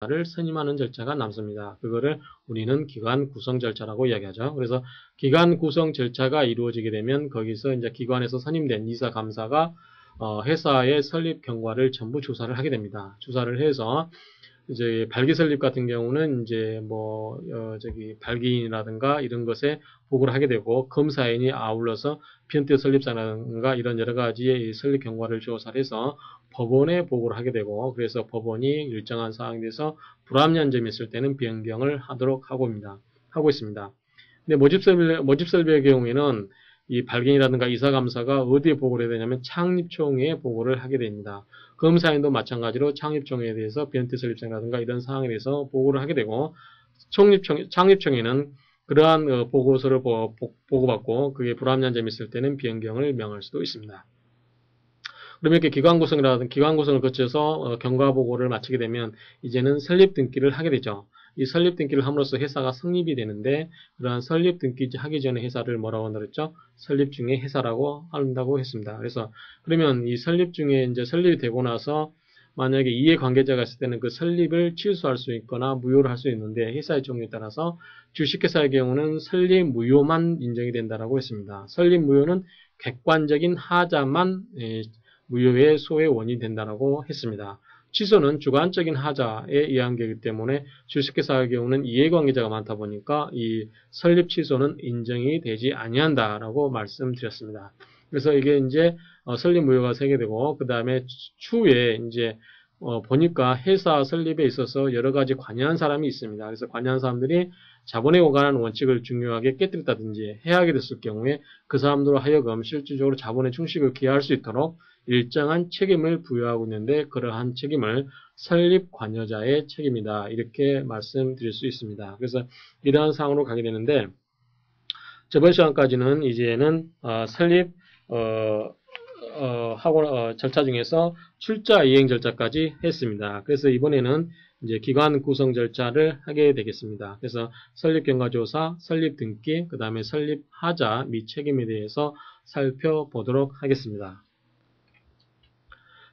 를 선임하는 절차가 남습니다. 그거를 우리는 기관 구성 절차라고 이야기하죠. 그래서 기관 구성 절차가 이루어지게 되면 거기서 이제 기관에서 선임된 이사 감사가 회사의 설립 경과를 전부 조사를 하게 됩니다. 조사를 해서 이제 발기 설립 같은 경우는 이제 발기인이라든가 이런 것에 보고를 하게 되고, 검사인이 아울러서 피언트 설립사라든가 이런 여러 가지의 설립 경과를 조사를 해서 법원에 보고를 하게 되고, 그래서 법원이 일정한 사항에 대해서 불합리한 점이 있을 때는 변경을 하도록 하고 있습니다. 근데 모집 설립의 경우에는 이 발기인이라든가 이사감사가 어디에 보고를 해야 되냐면 창립총회에 보고를 하게 됩니다. 검사인도 마찬가지로 창립총회에 대해서 변태 설립자라든가 이런 사항에 대해서 보고를 하게 되고, 창립총회는 그러한 보고서를 보고받고 그게 불합리한 점이 있을 때는 변경을 명할 수도 있습니다. 그러면 이렇게 기관 구성을 거쳐서 경과 보고를 마치게 되면 이제는 설립 등기를 하게 되죠. 이 설립 등기를 함으로써 회사가 성립이 되는데, 그러한 설립 등기 하기 전에 회사를 뭐라고 그랬죠? 설립 중에 회사라고 한다고 했습니다. 그래서 그러면 이 설립 중에 이제 설립이 되고 나서 만약에 이해관계자가 있을 때는 그 설립을 취소할 수 있거나 무효를 할 수 있는데, 회사의 종류에 따라서 주식회사의 경우는 설립 무효만 인정이 된다라고 했습니다. 설립 무효는 객관적인 하자만 무효의 소의 원인이 된다라고 했습니다. 취소는 주관적인 하자에 의한 거기 때문에 주식회사의 경우는 이해관계자가 많다 보니까 이 설립 취소는 인정이 되지 아니한다라고 말씀드렸습니다. 그래서 이게 이제 설립 무효가 세개되고, 그 다음에 추후에 이제 보니까 회사 설립에 있어서 여러 가지 관여한 사람이 있습니다. 그래서 관여한 사람들이 자본에 관한 원칙을 중요하게 깨뜨렸다든지 해하게 됐을 경우에 그 사람들로 하여금 실질적으로 자본의 충식을 기하할 수 있도록 일정한 책임을 부여하고 있는데, 그러한 책임을 설립 관여자의 책임이다, 이렇게 말씀드릴 수 있습니다. 그래서 이러한 상황으로 가게 되는데, 저번 시간까지는 이제는 설립 절차 중에서 출자 이행 절차까지 했습니다. 그래서 이번에는 이제 기관 구성 절차를 하게 되겠습니다. 그래서 설립 경과 조사, 설립 등기, 그 다음에 설립 하자 및 책임에 대해서 살펴보도록 하겠습니다.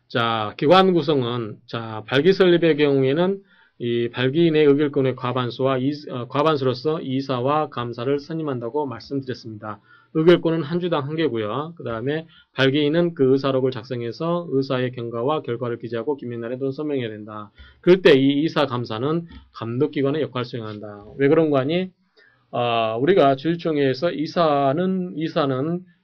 자, 기관 구성은, 발기 설립의 경우에는 이 발기인의 의결권의 과반수로서 이사와 감사를 선임한다고 말씀드렸습니다. 의결권은 한 주당 한 개고요. 그 다음에 발기인은 그 의사록을 작성해서 의사의 경과와 결과를 기재하고 기명란에 또 서명해야 된다. 그럴 때 이 이사 감사는 감독기관의 역할을 수행한다. 왜 그런 거 아니? 우리가 주주총회에서 이사는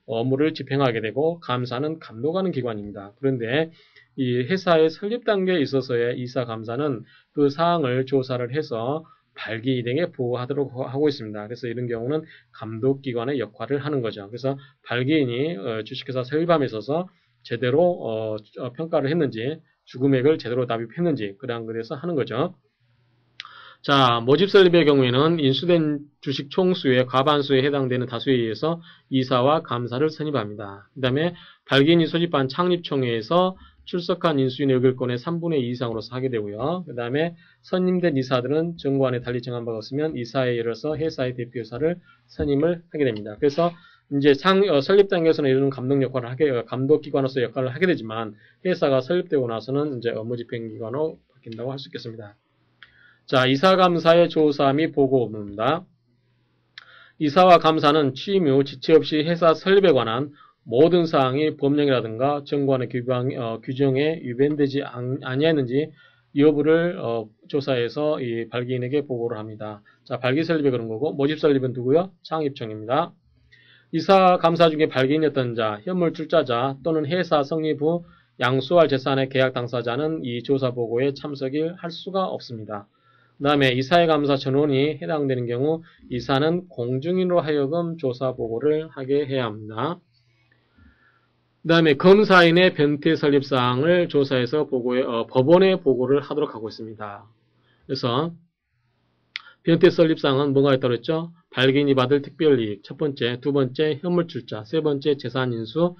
업무를 집행하게 되고, 감사는 감독하는 기관입니다. 그런데 이 회사의 설립 단계에 있어서의 이사 감사는 그 사항을 조사를 해서 발기인에게 보고하도록 하고 있습니다. 그래서 이런 경우는 감독기관의 역할을 하는 거죠. 그래서 발기인이 주식회사 설립함에 있어서 제대로 평가를 했는지, 주금액을 제대로 납입했는지, 그러한 것에서 하는 거죠. 자, 모집 설립의 경우에는 인수된 주식 총수의 과반수에 해당되는 다수에 의해서 이사와 감사를 선임합니다. 그 다음에 발기인이 소집한 창립총회에서 출석한 인수인의 의결권의 3분의 2 이상으로서 하게 되고요. 그 다음에 선임된 이사들은 정관에 달리 정한 바가 없으면 이사에 이르러서 회사의 대표이사를 선임을 하게 됩니다. 그래서 이제 설립 단계에서는 이런 감독기관으로서 역할을 하게 되지만, 회사가 설립되고 나서는 이제 업무집행기관으로 바뀐다고 할 수 있겠습니다. 자, 이사감사의 조사 및 보고 업무입니다. 이사와 감사는 취임 후 지체 없이 회사 설립에 관한 모든 사항이 법령이라든가 정관의 규정에 위반되지 아니했는지 여부를 조사해서 이 발기인에게 보고를 합니다. 자, 발기 설립이 그런 거고, 모집 설립은 누구요? 창립청입니다. 이사 감사 중에 발기인이었던 자, 현물 출자자 또는 회사 성립 후 양수할 재산의 계약 당사자는 이 조사 보고에 참석을 할 수가 없습니다. 그 다음에 이사의 감사 전원이 해당되는 경우 이사는 공증인으로 하여금 조사 보고를 하게 해야 합니다. 그 다음에 검사인의 변태 설립 사항을 조사해서 법원에 보고를 하도록 하고 있습니다. 그래서 변태 설립 사항은 뭐가 있다고 했죠? 발기인이 받을 특별이익, 첫 번째, 두 번째 현물 출자, 세 번째 재산 인수,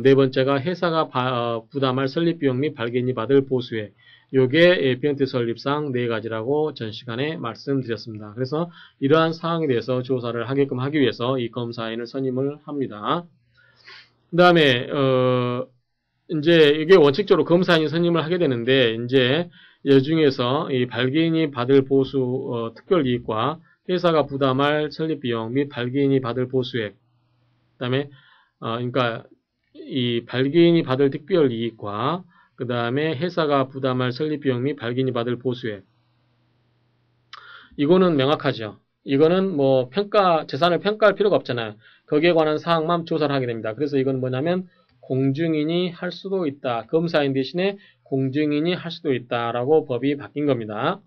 네 번째가 회사가 부담할 설립 비용 및 발기인이 받을 보수액. 요게 변태 설립상 네 가지라고 전 시간에 말씀드렸습니다. 그래서 이러한 사항에 대해서 조사를 하게끔 하기 위해서 이 검사인을 선임을 합니다. 그 다음에 이제 이게 원칙적으로 검사인이 선임을 하게 되는데, 이제 이 중에서 이 발기인이 받을 보수 특별이익과 회사가 부담할 설립비용 및 발기인이 받을 보수액, 그다음에 그러니까 이 발기인이 받을 특별이익과 그 다음에 회사가 부담할 설립비용 및 발기인이 받을 보수액. 이거는 명확하죠. 이거는 뭐 재산을 평가할 필요가 없잖아요. 거기에 관한 사항만 조사를 하게 됩니다. 그래서 이건 뭐냐면 공증인이 할 수도 있다. 검사인 대신에 공증인이 할 수도 있다라고 법이 바뀐 겁니다.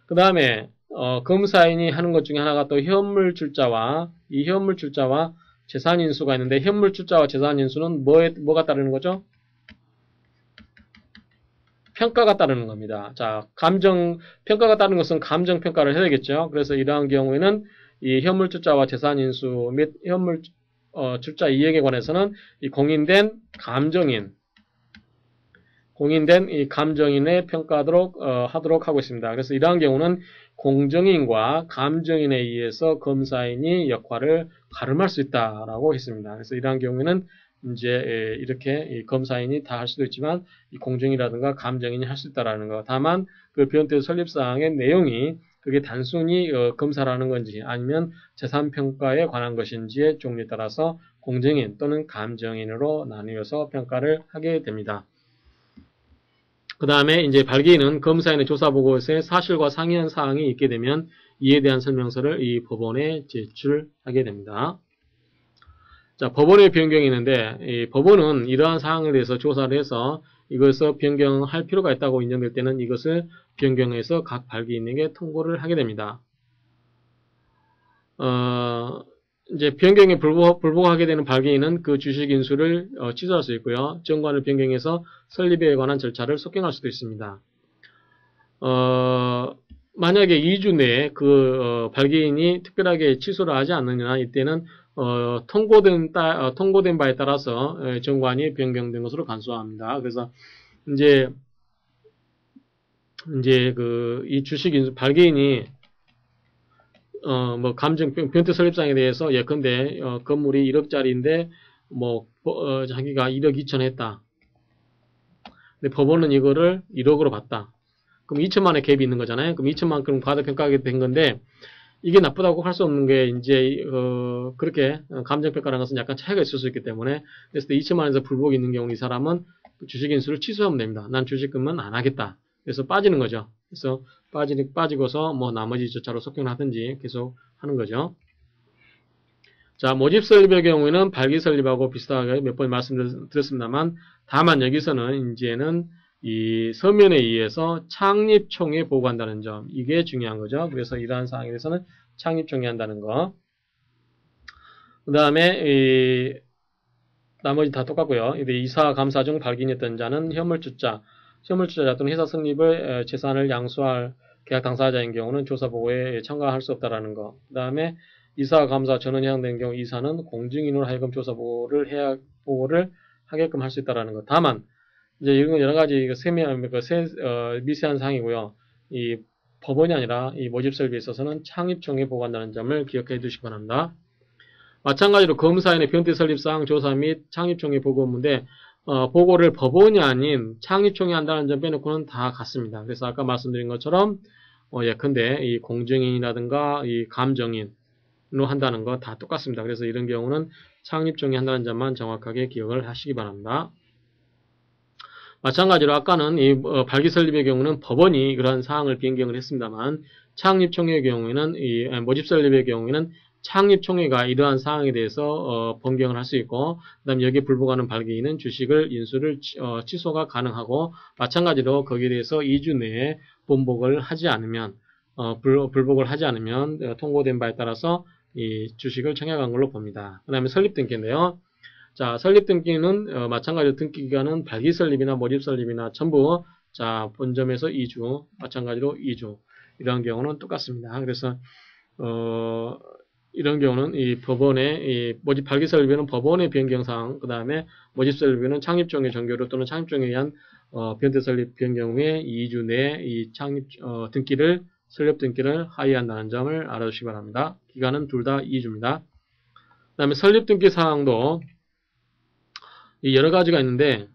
그 다음에 검사인이 하는 것 중에 하나가 또 현물출자와 이 현물출자와 재산인수가 있는데 현물출자와 재산인수는 뭐가 따르는 거죠? 평가가 따르는 겁니다. 자, 평가가 따르는 것은 감정평가를 해야 되겠죠. 그래서 이러한 경우에는 이 현물출자와 재산인수 및 출자 이익에 관해서는 이 공인된 이 감정인의 평가하도록 하도록 하고 있습니다. 그래서 이러한 경우는 공정인과 감정인에 의해서 검사인이 역할을 가름할 수 있다라고 했습니다. 그래서 이러한 경우에는 이제 이렇게 검사인이 다 할 수도 있지만 이 공정이라든가 감정인이 할 수 있다라는 거. 다만 그 변태 설립사항의 내용이 그게 단순히 검사라는 건지 아니면 재산평가에 관한 것인지의 종류에 따라서 공정인 또는 감정인으로 나뉘어서 평가를 하게 됩니다. 그 다음에 이제 발기인은 검사인의 조사보고서에 사실과 상이한 사항이 있게 되면 이에 대한 설명서를 이 법원에 제출하게 됩니다. 자, 법원의 변경이 있는데 이 법원은 이러한 사항에 대해서 조사를 해서 이것을 변경할 필요가 있다고 인정될 때는 이것을 변경해서 각 발기인에게 통보를 하게 됩니다. 이제 변경에 불복하게 되는 발기인은 그 주식 인수를 취소할 수 있고요. 정관을 변경해서 설립에 관한 절차를 속행할 수도 있습니다. 만약에 2주 내에 그 발기인이 특별하게 취소를 하지 않느냐 이때는 통고된 바에 따라서 정관이 변경된 것으로 간수합니다. 그래서 이제 이 주식 인수 발기인이 뭐 변태 설립상에 대해서 예컨대 건물이 1억짜리인데 자기가 1억 2천 했다. 근데 법원은 이거를 1억으로 봤다. 그럼 2천만의 갭이 있는 거잖아요. 그럼 2천만큼 과다평가하게 된 건데 이게 나쁘다고 할 수 없는 게 이제 그렇게 감정평가라는 것은 약간 차이가 있을 수 있기 때문에 그래서 2천만에서 불복이 있는 경우 이 사람은 주식 인수를 취소하면 됩니다. 난 주식금은 안 하겠다. 그래서 빠지는 거죠. 그래서 빠지고서 뭐 나머지 절차로 속행하든지 계속 하는 거죠. 자, 모집 설립의 경우에는 발기 설립하고 비슷하게 몇 번 말씀드렸습니다만 다만 여기서는 이제는 이 서면에 의해서 창립총회 보고한다는 점 이게 중요한 거죠. 그래서 이러한 사항에 대해서는 창립총회 한다는 거. 그 다음에 나머지 다 똑같고요. 이사 감사 중 발기인이었던 자는 현물주자 또는 회사 성립을 재산을 양수할 계약 당사자인 경우는 조사보고에 참가할 수 없다라는 거. 그 다음에 이사 감사 전원이 해당되는 경우 이사는 공증인으로 하여금 조사보고를 하게끔 할 수 있다라는 거. 다만 이제 이런 여러 가지 미세한 사항이고요. 이 법원이 아니라 이 모집 설비에 있어서는 창립총회 보고한다는 점을 기억해 두시기 바랍니다. 마찬가지로 검사인의 변태 설립사항 조사 및 창립총회 보고 업무인데 보고를 법원이 아닌 창립총회 한다는 점 빼놓고는 다 같습니다. 그래서 아까 말씀드린 것처럼 예컨대 이 공정인이라든가 이 감정인으로 한다는 거 다 똑같습니다. 그래서 이런 경우는 창립총회 한다는 점만 정확하게 기억을 하시기 바랍니다. 마찬가지로 아까는 이 발기 설립의 경우는 법원이 그런 사항을 변경을 했습니다만 창립총회의 경우에는 이 모집 설립의 경우에는 창립총회가 이러한 사항에 대해서 변경을 할 수 있고 그 다음에 여기에 불복하는 발기인은 주식을 인수를 취소가 가능하고 마찬가지로 거기에 대해서 2주 내에 불복을 하지 않으면 통고된 바에 따라서 이 주식을 청약한 걸로 봅니다. 그 다음에 설립등기인데요. 자, 설립등기는 마찬가지로 등기기간은 발기 설립이나 모집 설립이나 전부 본점에서 2주 마찬가지로 2주 이런 경우는 똑같습니다. 그래서 이런 경우는 이 법원의 모집 발기 설립에는 법원의 변경사항 그 다음에 모집 설립에는 창립총회 종결로 또는 창립총회에 의한 변태 설립 변경 후에 2주 내에 이 설립 등기를 하의한다는 점을 알아두시기 바랍니다. 기간은 둘 다 2주입니다. 그 다음에 설립 등기 사항도 여러 가지가 있는데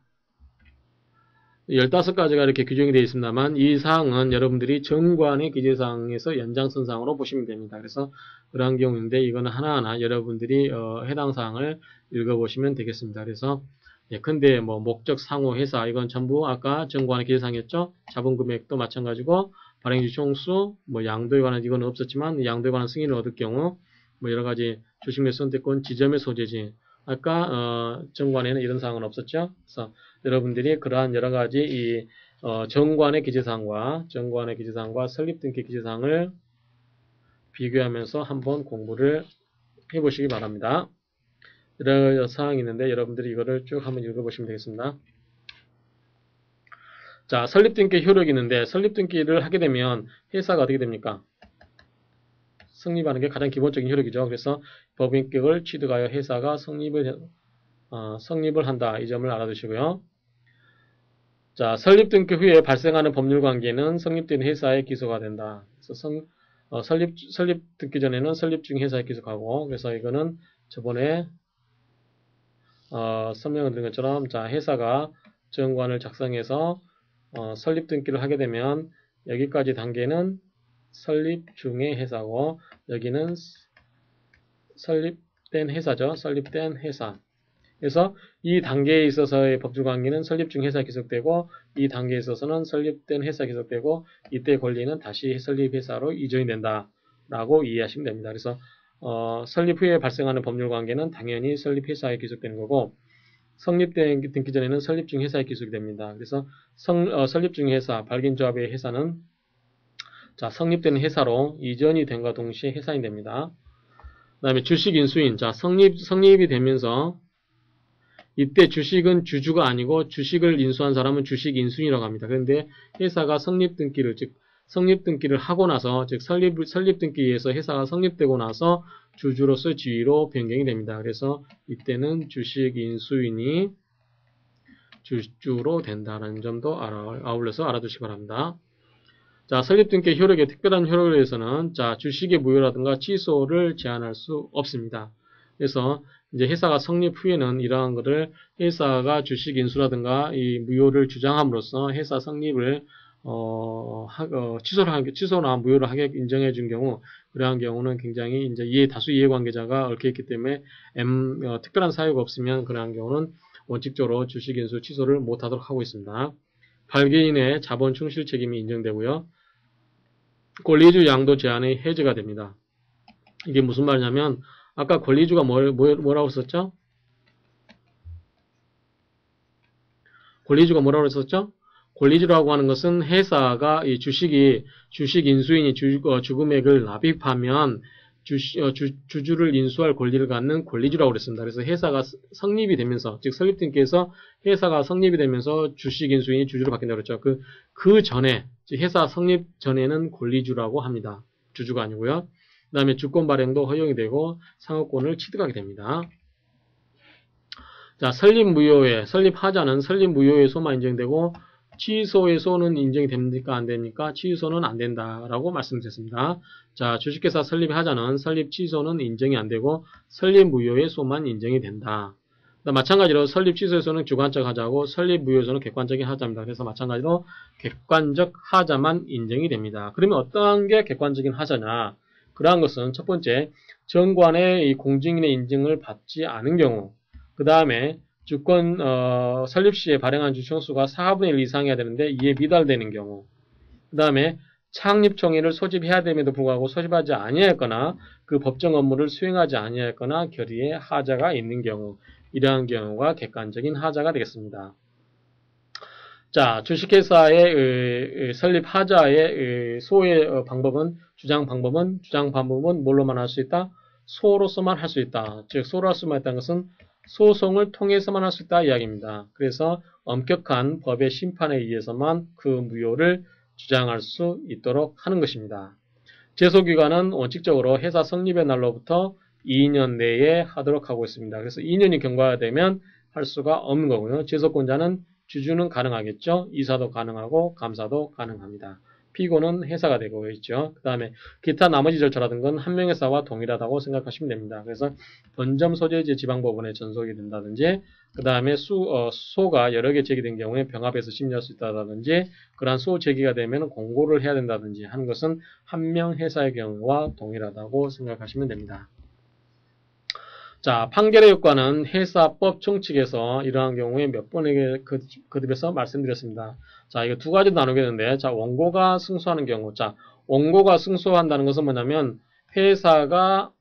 15가지가 이렇게 규정이 되어 있습니다만 이 사항은 여러분들이 정관의 기재사항에서 연장선상으로 보시면 됩니다. 그래서 그러한 경우인데 이거는 하나하나 여러분들이 해당 사항을 읽어보시면 되겠습니다. 그래서 근데 뭐 목적, 상호, 회사 이건 전부 아까 정관의 기재사항이었죠. 자본금액도 마찬가지고 발행주 총수, 뭐 양도에 관한 이건 없었지만 양도에 관한 승인을 얻을 경우 뭐 여러 가지 주식 내 선택권, 지점의 소재지. 아까 정관에는 이런 사항은 없었죠. 그래서 여러분들이 그러한 여러 가지 이 정관의 기재사항과 설립 등기 기재사항을 비교하면서 한번 공부를 해보시기 바랍니다. 여러 사항이 있는데 여러분들이 이거를 쭉 한번 읽어보시면 되겠습니다. 자, 설립 등기 효력이 있는데 설립 등기를 하게 되면 회사가 어떻게 됩니까? 성립하는 게 가장 기본적인 효력이죠. 그래서 법인격을 취득하여 회사가 성립을 한다. 이 점을 알아두시고요. 자, 설립 등기 후에 발생하는 법률 관계는 성립된 회사에 기소가 된다. 그래서 설립 등기 전에는 설립 중 회사에 기소하고, 그래서 이거는 저번에 설명을 드린 것처럼, 자, 회사가 정관을 작성해서 설립 등기를 하게 되면 여기까지 단계는 설립 중의 회사고 여기는 설립된 회사죠. 설립된 회사. 그래서 이 단계에 있어서의 법률 관계는 설립 중 회사에 기속되고 이 단계에 있어서는 설립된 회사에 기속되고 이때 권리는 다시 설립 회사로 이전이 된다라고 이해하시면 됩니다. 그래서 설립 후에 발생하는 법률 관계는 당연히 설립 회사에 기속되는 거고 성립된 등기 전에는 설립 중 회사에 기속이 됩니다. 그래서 설립 중 회사, 발견조합의 회사는 자, 성립된 회사로 이전이 된과 동시에 회사인 됩니다. 그 다음에 주식 인수인. 자, 성립이 되면서 이때 주식은 주주가 아니고 주식을 인수한 사람은 주식 인수인이라고 합니다. 그런데 회사가 설립 등기를 하고 나서, 즉 설립 등기에서 회사가 성립되고 나서 주주로서 지위로 변경이 됩니다. 그래서 이때는 주식 인수인이 주주로 된다는 점도 아울러서 알아두시기 바랍니다. 자, 설립 등기 효력의 특별한 효력에 대해서는 자, 주식의 무효라든가 취소를 제한할 수 없습니다. 그래서 이제 회사가 성립 후에는 이러한 것을 회사가 주식 인수라든가 이 무효를 주장함으로써 회사 성립을 취소나 무효를 하게 인정해 준 경우, 그러한 경우는 굉장히 이제 다수 이해관계자가 얽혀있기 때문에 특별한 사유가 없으면 그러한 경우는 원칙적으로 주식 인수 취소를 못하도록 하고 있습니다. 발기인의 자본 충실 책임이 인정되고요. 권리주 양도 제한의 해제가 됩니다. 이게 무슨 말이냐면 아까 권리주가 뭐라고 썼죠? 권리주라고 하는 것은 회사가 이 주식 인수인이 주금액을 납입하면 주주를 인수할 권리를 갖는 권리주라고 그랬습니다. 그래서 회사가 성립이 되면서, 즉 설립등기에서 회사가 성립이 되면서 주식 인수인이 주주로 바뀐다고 그랬죠. 그 전에, 즉 회사 성립 전에는 권리주라고 합니다. 주주가 아니고요. 그 다음에 주권 발행도 허용이 되고 상호권을 취득하게 됩니다. 자, 설립하자는 설립 무효의 소만 인정되고 취소의 소는 인정이 됩니까? 안 됩니까? 취소는 안 된다라고 말씀드렸습니다. 자, 주식회사 설립하자는 설립 취소는 인정이 안 되고 설립 무효의 소만 인정이 된다. 마찬가지로 설립 취소의 소는 주관적 하자고 설립 무효의 소는 객관적인 하자입니다. 그래서 마찬가지로 객관적 하자만 인정이 됩니다. 그러면 어떠한 게 객관적인 하자냐? 그러한 것은 첫 번째, 정관의 이 공증인의 인증을 받지 않은 경우, 그 다음에 주권 설립 시에 발행한 주총수가 4분의 1 이상해야 되는데 이에 미달되는 경우, 그 다음에 창립총회를 소집해야 됨에도 불구하고 소집하지 아니하였거나 그 법정 업무를 수행하지 아니하였거나 결의에 하자가 있는 경우, 이러한 경우가 객관적인 하자가 되겠습니다. 자, 주식회사의 설립 하자의 소의 방법은 주장 방법은 뭘로만 할 수 있다? 소로서만 할 수 있다. 즉 소로 할 수만 있다는 것은 소송을 통해서만 할 수 있다 이야기입니다. 그래서 엄격한 법의 심판에 의해서만 그 무효를 주장할 수 있도록 하는 것입니다. 제소기간은 원칙적으로 회사 성립의 날로부터 2년 내에 하도록 하고 있습니다. 그래서 2년이 경과되면 할 수가 없는 거고요. 제소권자는 주주는 가능하겠죠. 이사도 가능하고 감사도 가능합니다. 피고는 회사가 되고 있죠. 그 다음에 기타 나머지 절차라든 건 한명회사와 동일하다고 생각하시면 됩니다. 그래서 본점 소재지 지방법원에 전속이 된다든지 그 다음에 소가 여러 개 제기된 경우에 병합해서 심리할 수 있다든지 그러한 소 제기가 되면 공고를 해야 된다든지 하는 것은 한명회사의 경우와 동일하다고 생각하시면 됩니다. 자, 판결의 효과는 회사법 총칙에서 이러한 경우에 몇 번에 거듭해서 말씀드렸습니다. 자, 이거 두 가지로 나누겠는데, 자, 원고가 승소하는 경우. 자, 원고가 승소한다는 것은 뭐냐면, 회사가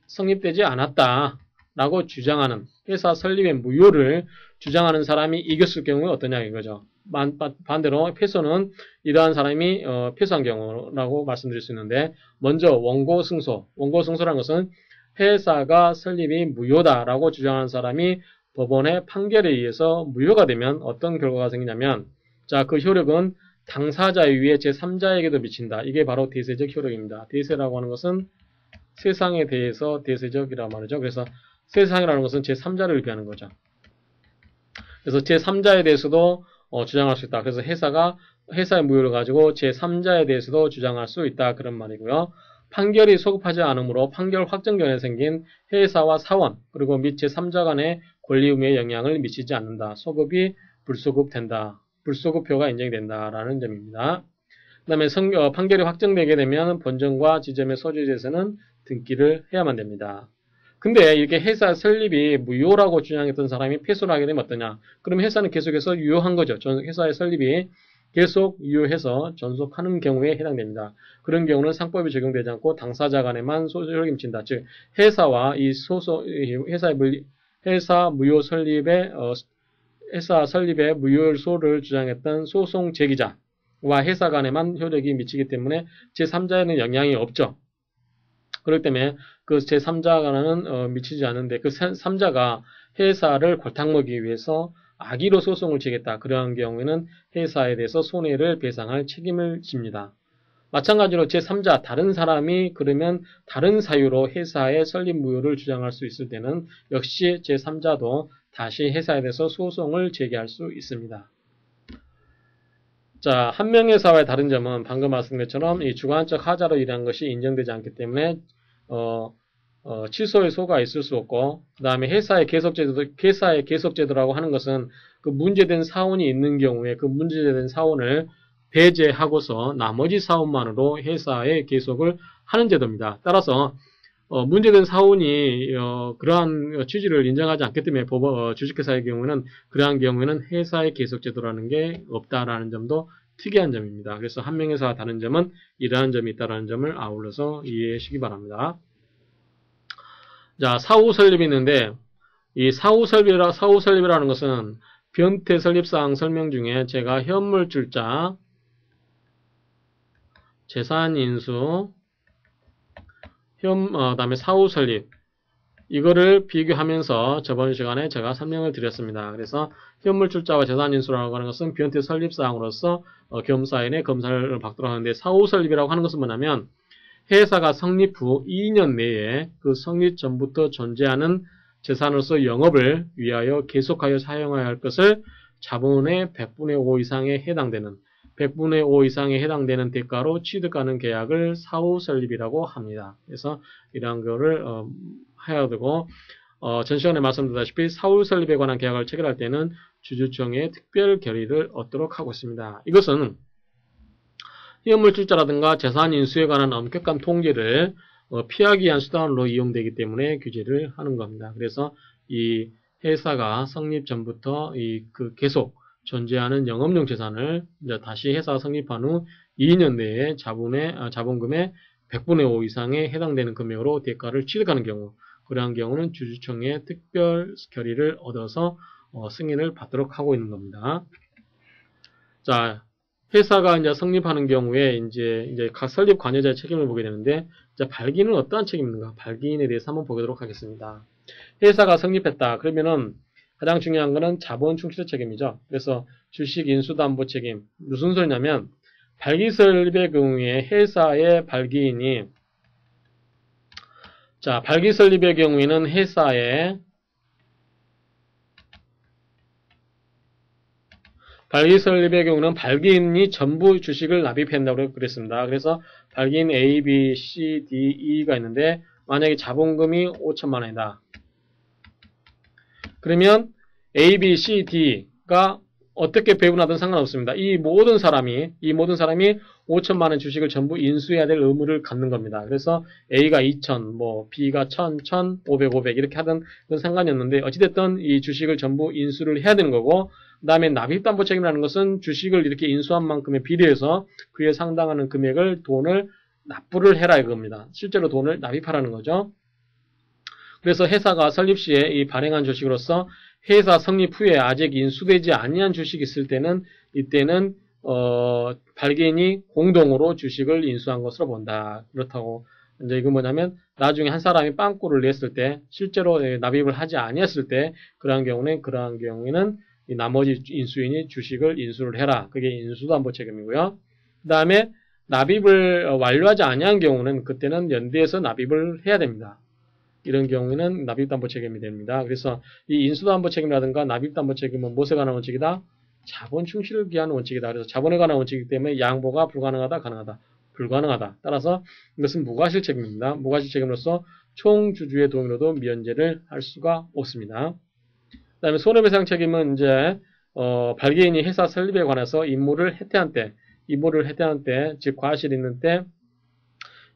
성립되지 않았다라고 주장하는, 회사 설립의 무효를 주장하는 사람이 이겼을 경우에 어떠냐 이거죠. 반대로 패소는 이러한 사람이 패소한 경우라고 말씀드릴 수 있는데, 먼저 원고 승소. 원고 승소라는 것은 회사가 설립이 무효다라고 주장하는 사람이 법원의 판결에 의해서 무효가 되면 어떤 결과가 생기냐면 자, 그 효력은 당사자 이외의 제3자에게도 미친다. 이게 바로 대세적 효력입니다. 대세라고 하는 것은 세상에 대해서 대세적이란 말이죠. 그래서 세상이라는 것은 제3자를 의미하는 거죠. 그래서 제3자에 대해서도 주장할 수 있다. 그래서 회사의 무효를 가지고 제3자에 대해서도 주장할 수 있다. 그런 말이고요. 판결이 소급하지 않으므로 판결 확정 전에 생긴 회사와 사원 그리고 및 제3자 간의 권리 의무에 영향을 미치지 않는다. 소급이 불소급된다. 불소급표가 인정이 된다라는 점입니다. 그 다음에 판결이 확정되게 되면 본점과 지점의 소재지에서는 등기를 해야만 됩니다. 근데 이렇게 회사 설립이 무효라고 주장했던 사람이 패소를 하게 되면 어떠냐? 그럼 회사는 계속해서 유효한 거죠. 회사의 설립이 계속 유효해서 전속하는 경우에 해당됩니다. 그런 경우는 상법이 적용되지 않고 당사자 간에만 소속이 미친다. 즉 회사와 이 회사 무효 설립의 회사 설립의 무효소를 주장했던 소송 제기자와 회사 간에만 효력이 미치기 때문에 제3자에는 영향이 없죠. 그렇기 때문에 그 제3자간은 미치지 않는데 그 3자가 회사를 골탕 먹이기 위해서 악의로 소송을 지겠다. 그러한 경우에는 회사에 대해서 손해를 배상할 책임을 집니다. 마찬가지로 제3자 다른 사람이 그러면 다른 사유로 회사의 설립 무효를 주장할 수 있을 때는 역시 제3자도 다시 회사에 대해서 소송을 제기할 수 있습니다. 자, 한명회사와의 다른 점은 방금 말씀드린 것처럼 이 주관적 하자로 일하는 것이 인정되지 않기 때문에 취소의 소가 있을 수 없고, 그 다음에 회사의 계속제도라고 하는 것은 그 문제된 사원이 있는 경우에 그 문제된 사원을 배제하고서 나머지 사원만으로 회사의 계속을 하는 제도입니다. 따라서 문제된 사원이 그러한 취지를 인정하지 않기 때문에 주식회사의 경우는 그러한 경우에는 회사의 계속제도라는 게 없다라는 점도 특이한 점입니다. 그래서 한명회사와 다른 점은 이러한 점이 있다라는 점을 아울러서 이해해 주시기 바랍니다. 자, 사후 설립이 있는데 이 사후 설립이라는 것은 변태 설립사항 설명 중에 제가 현물출자, 재산인수, 그다음에 사후 설립 이거를 비교하면서 저번 시간에 제가 설명을 드렸습니다. 그래서 현물출자와 재산인수라고 하는 것은 변태 설립사항으로서 겸사인의 검사를 받도록 하는데 사후 설립이라고 하는 것은 뭐냐면 회사가 성립 후 2년 내에 그 성립 전부터 존재하는 재산으로서 영업을 위하여 계속하여 사용해야 할 것을 자본의 100분의 5 이상에 해당되는 100분의 5 이상에 해당되는 대가로 취득하는 계약을 사후 설립이라고 합니다. 그래서 이러한 거를 해야 되고 전 시간에 말씀드렸다시피 사후 설립에 관한 계약을 체결할 때는 주주총회의 특별 결의를 얻도록 하고 있습니다. 이것은 현물출자라든가 재산인수에 관한 엄격한 통제를 피하기 위한 수단으로 이용되기 때문에 규제를 하는 겁니다. 그래서 이 회사가 성립 전부터 계속 존재하는 영업용 재산을 이제 다시 회사가 성립한 후 2년 내에 자본금의 100분의 5 이상에 해당되는 금액으로 대가를 취득하는 경우, 그러한 경우는 주주총회의 특별 결의를 얻어서 승인을 받도록 하고 있는 겁니다. 자, 회사가 이제 성립하는 경우에 이제 각 설립 관여자의 책임을 보게 되는데, 자, 발기인은 어떠한 책임인가? 발기인에 대해서 한번 보도록 하겠습니다. 회사가 성립했다. 그러면은 가장 중요한 거는 자본 충실의 책임이죠. 그래서 주식 인수담보 책임. 무슨 소리냐면 발기 설립의 경우에 회사의 발기인이 자, 발기 설립의 경우에는 회사의 발기 설립의 경우는 발기인이 전부 주식을 납입한다고 그랬습니다. 그래서 발기인 A, B, C, D, E가 있는데 만약에 자본금이 5천만 원이다. 그러면 A, B, C, D가 어떻게 배분하든 상관없습니다. 이 모든 사람이 5천만 원 주식을 전부 인수해야 될 의무를 갖는 겁니다. 그래서 A가 2천, B가 1,000, 1,000, 500, 500 이렇게 하든 그건 상관이 없는데 어찌됐든 이 주식을 전부 인수를 해야 되는 거고 그 다음에 납입담보 책임이라는 것은 주식을 이렇게 인수한 만큼에 비례해서 그에 상당하는 금액을 돈을 납부를 해라 이겁니다. 실제로 돈을 납입하라는 거죠. 그래서 회사가 설립 시에 이 발행한 주식으로서 회사 성립 후에 아직 인수되지 아니한 주식이 있을 때는 이때는 발기인이 공동으로 주식을 인수한 것으로 본다. 그렇다고 이제 이건 뭐냐면 나중에 한 사람이 빵꾸를 냈을 때 실제로 납입을 하지 아니했을 때 그러한 경우에는 이 나머지 인수인이 주식을 인수를 해라. 그게 인수담보 책임이고요. 그 다음에 납입을 완료하지 아니한 경우는 그때는 연대에서 납입을 해야 됩니다. 이런 경우에는 납입담보 책임이 됩니다. 그래서 이 인수담보 책임이라든가 납입담보 책임은 무엇에 관한 원칙이다? 자본 충실을 기하는 원칙이다. 그래서 자본에 관한 원칙이기 때문에 양보가 불가능하다, 가능하다, 불가능하다. 따라서 이것은 무과실 책임입니다. 무과실 책임으로서 총주주의 동의로도 면제를 할 수가 없습니다. 그 다음에 손해배상 책임은 이제 발기인이 회사 설립에 관해서 임무를 해태한 때, 즉 과실이 있는 때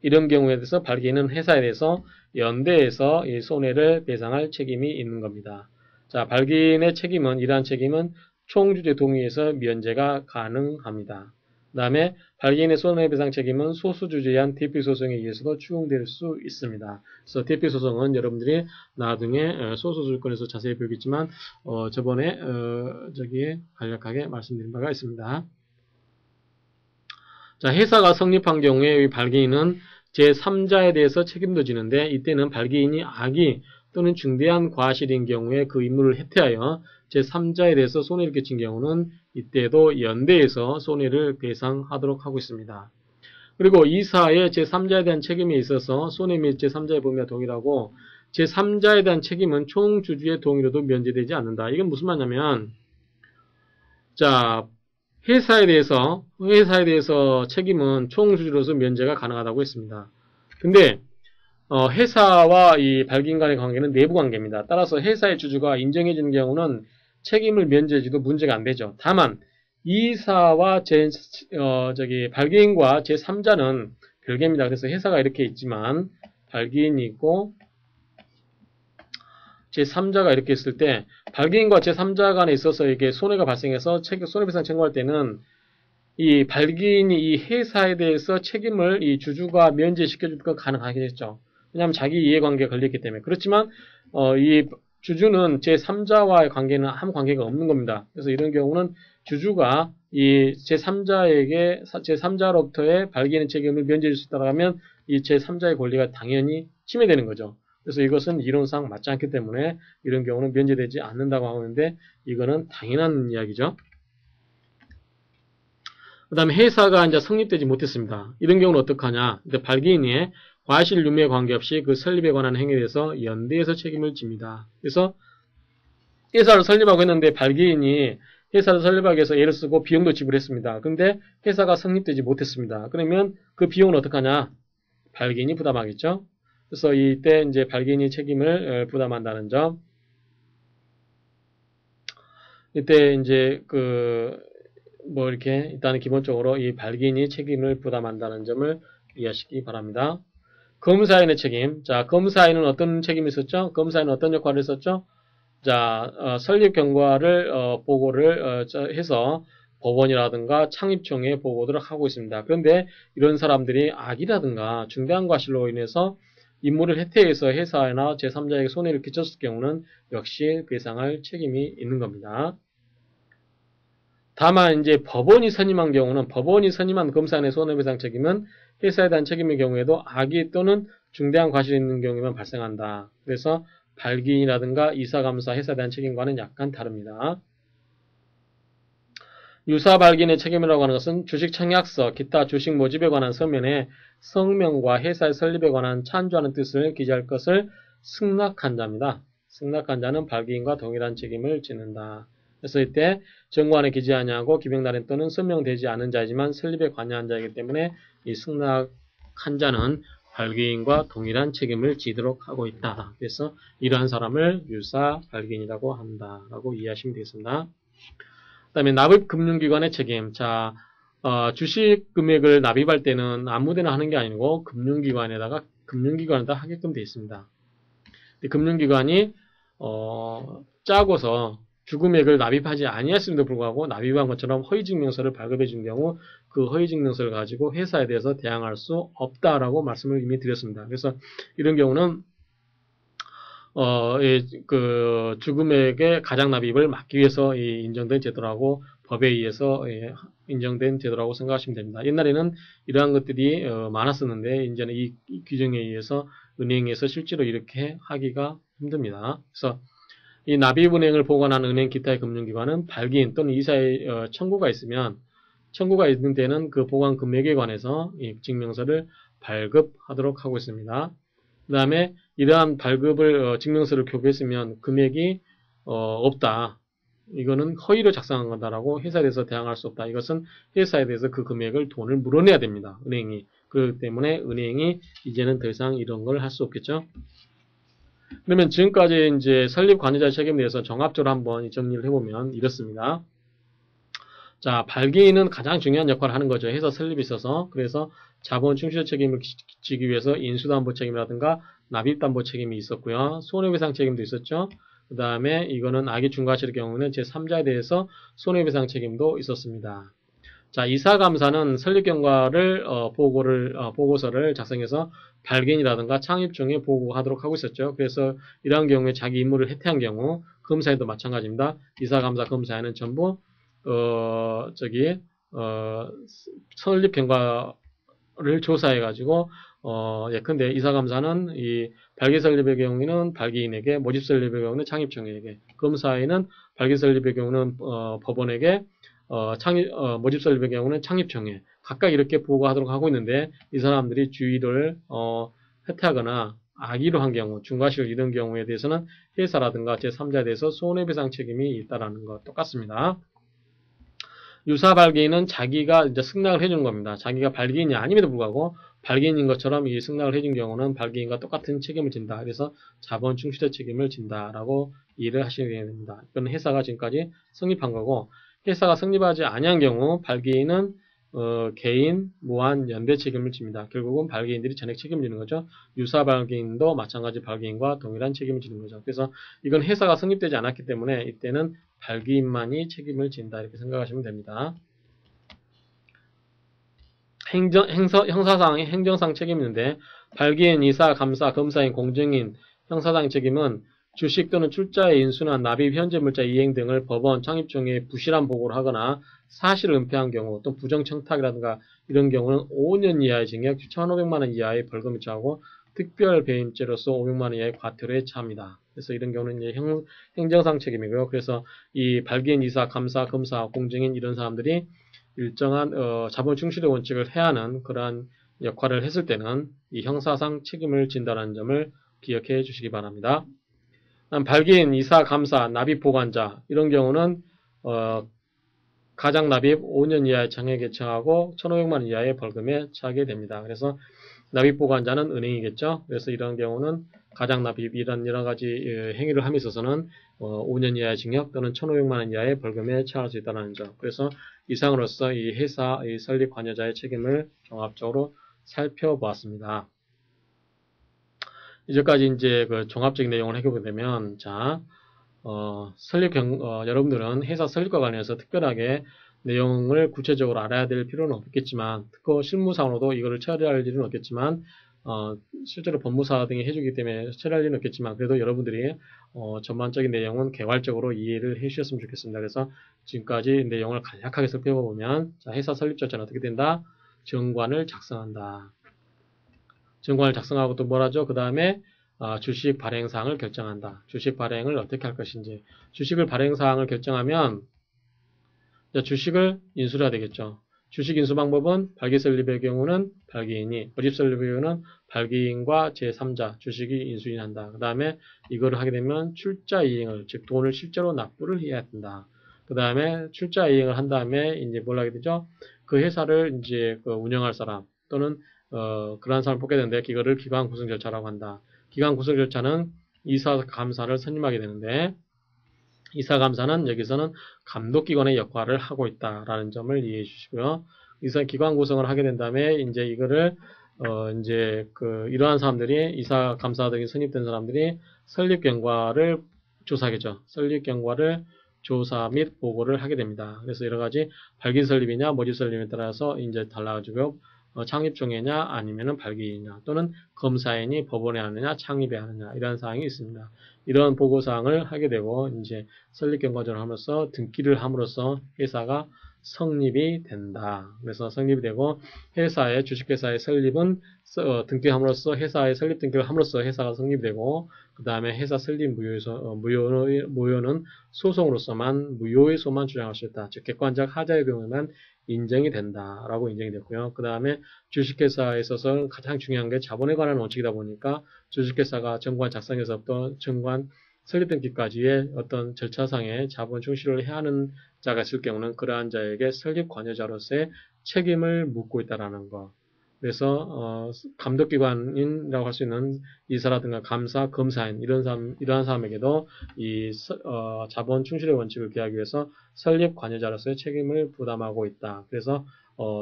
이런 경우에 대해서 발기인은 회사에 대해서 연대해서 이 손해를 배상할 책임이 있는 겁니다. 자, 발기인의 책임은 이러한 책임은 총주주의 동의에서 면제가 가능합니다. 그 다음에 발기인의 손해배상 책임은 소수주주에 의한 대피소송에 의해서도 추궁될 수 있습니다. 그래서 대피소송은 여러분들이 나중에 소수주권에서 자세히 배우겠지만 저번에 간략하게 말씀드린 바가 있습니다. 자, 회사가 성립한 경우에 발기인은 제3자에 대해서 책임도 지는데 이때는 발기인이 악의 또는 중대한 과실인 경우에 그 임무를 해태하여 제3자에 대해서 손해를 끼친 경우는 이때도 연대에서 손해를 배상하도록 하고 있습니다. 그리고 이사의 제3자에 대한 책임에 있어서 손해 및 제3자의 범위와 동일하고 제3자에 대한 책임은 총주주의 동의로도 면제되지 않는다. 이건 무슨 말이냐면 자, 회사에 대해서 책임은 총주주로서 면제가 가능하다고 했습니다. 근데 회사와 이 발기인 간의 관계는 내부 관계입니다. 따라서 회사의 주주가 인정해지는 경우는 책임을 면제해줘도 문제가 안 되죠. 다만 이사와 발기인과 제3자는 별개입니다. 그래서 회사가 이렇게 있지만 발기인이 있고 제3자가 이렇게 있을 때 발기인과 제3자 간에 있어서 이게 손해가 발생해서 손해배상 청구할 때는 이 발기인이 이 회사에 대해서 책임을 이 주주가 면제시켜줄 건 가능하겠죠. 왜냐하면 자기 이해관계가 걸렸기 때문에. 그렇지만 이 주주는 제3자와의 관계는 아무 관계가 없는 겁니다. 그래서 이런 경우는 주주가 이 제3자로부터의 발기인의 책임을 면제해 줄 수 있다고 하면 이 제3자의 권리가 당연히 침해되는 거죠. 그래서 이것은 이론상 맞지 않기 때문에 이런 경우는 면제되지 않는다고 하는데 이거는 당연한 이야기죠. 그 다음에 회사가 이제 성립되지 못했습니다. 이런 경우는 어떡하냐. 발기인이 과실 유무에 관계없이 그 설립에 관한 행위에 대해서 연대에서 책임을 집니다. 그래서 회사를 설립하고 했는데 발기인이 회사를 설립하기 위해서 애를 쓰고 비용도 지불했습니다. 근데 회사가 성립되지 못했습니다. 그러면 그 비용은 어떡하냐. 발기인이 부담하겠죠. 그래서 이때 이제 발기인이 책임을 부담한다는 점. 이때 이제 이렇게 일단은 기본적으로 이 발기인이 책임을 부담한다는 점을 이해하시기 바랍니다. 검사인의 책임. 자, 검사인은 어떤 책임이 있었죠? 검사인은 어떤 역할을 했었죠? 자, 설립 경과를 보고를 해서 법원이라든가 창립청에 보고를 하고 있습니다. 그런데 이런 사람들이 악이라든가 중대한 과실로 인해서 임무를 해태해서 회사나 제3자에게 손해를 끼쳤을 경우는 역시 배상할 책임이 있는 겁니다. 다만 이제 법원이 선임한 경우는 법원이 선임한 검사인의 손해배상 책임은 회사에 대한 책임의 경우에도 악의 또는 중대한 과실이 있는 경우에만 발생한다. 그래서 발기인이라든가 이사감사 회사에 대한 책임과는 약간 다릅니다. 유사 발기인의 책임이라고 하는 것은 주식 청약서, 기타 주식 모집에 관한 서면에 성명과 회사의 설립에 관한 찬조하는 뜻을 기재할 것을 승낙한 자입니다. 승낙한 자는 발기인과 동일한 책임을 지는다. 그래서 이때 정관에 기재하지 않고 기명단행 또는 선명되지 않은 자이지만 설립에 관여한 자이기 때문에 이 승낙한 자는 발기인과 동일한 책임을 지도록 하고 있다. 그래서 이러한 사람을 유사 발기인이라고 한다라고 이해하시면 되겠습니다. 그다음에 납입금융기관의 책임. 자, 주식 금액을 납입할 때는 아무데나 하는 게 아니고 금융기관에다 하게끔 되어 있습니다. 금융기관이 짜고서 주금액을 납입하지 아니했음에도 불구하고 납입한 것처럼 허위증명서를 발급해 준 경우 그 허위증명서를 가지고 회사에 대해서 대항할 수 없다라고 말씀을 이미 드렸습니다. 그래서 이런 경우는 그 주금액의 가장납입을 막기 위해서 인정된 제도라고 법에 의해서 인정된 제도라고 생각하시면 됩니다. 옛날에는 이러한 것들이 많았었는데 이제는 이 규정에 의해서 은행에서 실제로 이렇게 하기가 힘듭니다. 그래서 이 납입은행을 보관한 은행 기타의 금융기관은 발기인 또는 이사의 청구가 있으면 청구가 있는 데는 그 보관 금액에 관해서 이 증명서를 발급하도록 하고 있습니다. 그 다음에 이러한 발급을 증명서를 교부했으면 금액이 없다. 이거는 허위로 작성한 거다라고 회사에 대해서 대항할 수 없다. 이것은 회사에 대해서 그 금액을 돈을 물어내야 됩니다. 은행이. 그렇기 때문에 은행이 이제는 더 이상 이런 걸 할 수 없겠죠. 그러면 지금까지 이제 설립 관여자의 책임에 대해서 종합적으로 한번 정리를 해보면 이렇습니다. 자, 발기인은 가장 중요한 역할을 하는 거죠. 회사 설립에 있어서. 그래서 자본 충실 책임을 지기 위해서 인수담보 책임이라든가 납입담보 책임이 있었고요. 손해배상 책임도 있었죠. 그 다음에 이거는 악의 중과실의 경우는 제3자에 대해서 손해배상 책임도 있었습니다. 자, 이사감사는 설립 경과를 보고서를 작성해서 발기인이라든가 창립중에 보고하도록 하고 있었죠. 그래서 이러한 경우에 자기 임무를 해태한 경우 검사에도 마찬가지입니다. 이사감사 검사에는 전부 설립 경과를 조사해가지고 예컨대 이사감사는 이 발기 설립의 경우에는 발기인에게, 모집 설립의 경우는 창립청에게, 검사에는 발기 설립의 경우는 법원에게, 모집 설립의 경우는 창립청에 각각 이렇게 보고하도록 하고 있는데 이 사람들이 주의를 해태하거나 악의로 한 경우, 중과실 이런 경우에 대해서는 회사라든가 제3자에 대해서 손해배상 책임이 있다라는 것 똑같습니다. 유사 발기인은 자기가 이제 승낙을 해준 겁니다. 자기가 발기인이 아님에도 불구하고 발기인인 것처럼 이 승낙을 해준 경우는 발기인과 똑같은 책임을 진다. 그래서 자본 충실의 책임을 진다라고 이해를 하시게 됩니다. 이건 회사가 지금까지 성립한 거고, 회사가 성립하지 아니한 경우 발기인은 개인, 무한, 연대 책임을 집니다. 결국은 발기인들이 전액 책임을 지는 거죠. 유사 발기인도 마찬가지 발기인과 동일한 책임을 지는 거죠. 그래서 이건 회사가 성립되지 않았기 때문에 이때는 발기인만이 책임을 진다 이렇게 생각하시면 됩니다. 형사상, 행정상 책임이 있는데 발기인, 이사, 감사, 검사인, 공증인, 형사상 책임은 주식 또는 출자의 인수나 납입, 현재물자 이행 등을 법원, 창립청에 부실한 보고를 하거나 사실을 은폐한 경우, 또 부정청탁이라든가 이런 경우는 5년 이하의 징역, 1,500만 원 이하의 벌금에 처하고 특별배임죄로서 500만 원 이하의 과태료에 처합니다. 그래서 이런 경우는 이제 행정상 책임이고요. 그래서 이 발기인, 이사, 감사, 검사, 공증인 이런 사람들이 일정한 자본 충실의 원칙을 해하는 그러한 역할을 했을 때는 이 형사상 책임을 진다는 점을 기억해 주시기 바랍니다. 발기인, 이사, 감사, 납입 보관자 이런 경우는 가장 납입 5년 이하의 정액에 처하고 1,500만 원 이하의 벌금에 처하게 됩니다. 그래서 납입 보관자는 은행이겠죠. 그래서 이런 경우는 가장 납입 이런 여러 가지 행위를 함에 있어서는 5년 이하의 징역 또는 1,500만 원 이하의 벌금에 처할 수 있다는 점. 그래서 이상으로서 이 회사 이 설립 관여자의 책임을 종합적으로 살펴보았습니다. 이제까지 이제 그 종합적인 내용을 해보게 되면, 자, 여러분들은 회사 설립과 관련해서 특별하게 내용을 구체적으로 알아야 될 필요는 없겠지만, 특히 실무상으로도 이거를 처리할 일은 없겠지만, 실제로 법무사 등이 해주기 때문에 처리할 일은 없겠지만, 그래도 여러분들이 전반적인 내용은 개괄적으로 이해를 해 주셨으면 좋겠습니다. 그래서 지금까지 내용을 간략하게 살펴보면, 자, 회사 설립 절차는 어떻게 된다? 정관을 작성한다. 정관을 작성하고 또 뭘 하죠? 그 다음에 주식 발행사항을 결정한다. 주식 발행을 어떻게 할 것인지. 주식을 발행사항을 결정하면 주식을 인수를 해야 되겠죠. 주식 인수 방법은 발기 설립의 경우는 발기인이, 모집 설립의 경우는 발기인과 제3자, 주식이 인수인한다. 그 다음에 이거를 하게 되면 출자 이행을, 즉 돈을 실제로 납부를 해야 된다. 그 다음에 출자 이행을 한 다음에 이제 뭘 하게 되죠? 그 회사를 이제 그 운영할 사람 또는 그러한 사람을 뽑게 되는데 이거를 기관 구성 절차라고 한다. 기관 구성 절차는 이사 감사를 선임하게 되는데 이사 감사는 여기서는 감독기관의 역할을 하고 있다라는 점을 이해해 주시고요. 이사 기관 구성을 하게 된 다음에 이제 이거를 이제 그 이러한 사람들이 이사 감사 등이 선임된 사람들이 설립 경과를 조사하겠죠. 설립 경과를 조사 및 보고를 하게 됩니다. 그래서 여러 가지 발기 설립이냐 모집 설립에 따라서 이제 달라가지고 창립총회냐 아니면은 발기이냐 또는 검사인이 법원에 하느냐 창립에 하느냐 이런 사항이 있습니다. 이런 보고 사항을 하게 되고 이제 설립 경과전을 함으로써 등기를 함으로써 회사가 성립이 된다. 그래서 성립이 되고 회사의 주식회사의 설립은 등기함으로써 회사의 설립 등기를 함으로써 회사가 성립되고 그 다음에 회사 설립 무효는 소송으로서만 무효의 소만 주장할 수 있다. 즉 객관적 하자의 경우에만 인정이 된다라고 인정이 됐고요. 그 다음에 주식회사에 있어서 가장 중요한 게 자본에 관한 원칙이다 보니까 주식회사가 정관 작성에서부터 정관 설립 등기까지의 어떤 절차상의 자본 충실을 해야 하는 자가 있을 경우는 그러한 자에게 설립 관여자로서의 책임을 묻고 있다라는 거. 그래서 감독기관이라고 할 수 있는 이사라든가 감사, 검사인 이러한 사람에게도 이 자본 충실의 원칙을 기하기 위해서 설립 관여자로서의 책임을 부담하고 있다. 그래서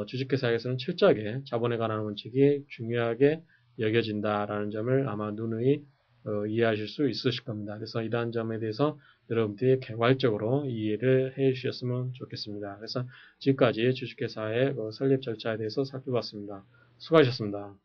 주식회사에서는 철저하게 자본에 관한 원칙이 중요하게 여겨진다라는 점을 아마 누누이 이해하실 수 있으실 겁니다. 그래서 이러한 점에 대해서 여러분들이 개괄적으로 이해를 해 주셨으면 좋겠습니다. 그래서 지금까지 주식회사의 설립 절차에 대해서 살펴봤습니다. 수고하셨습니다.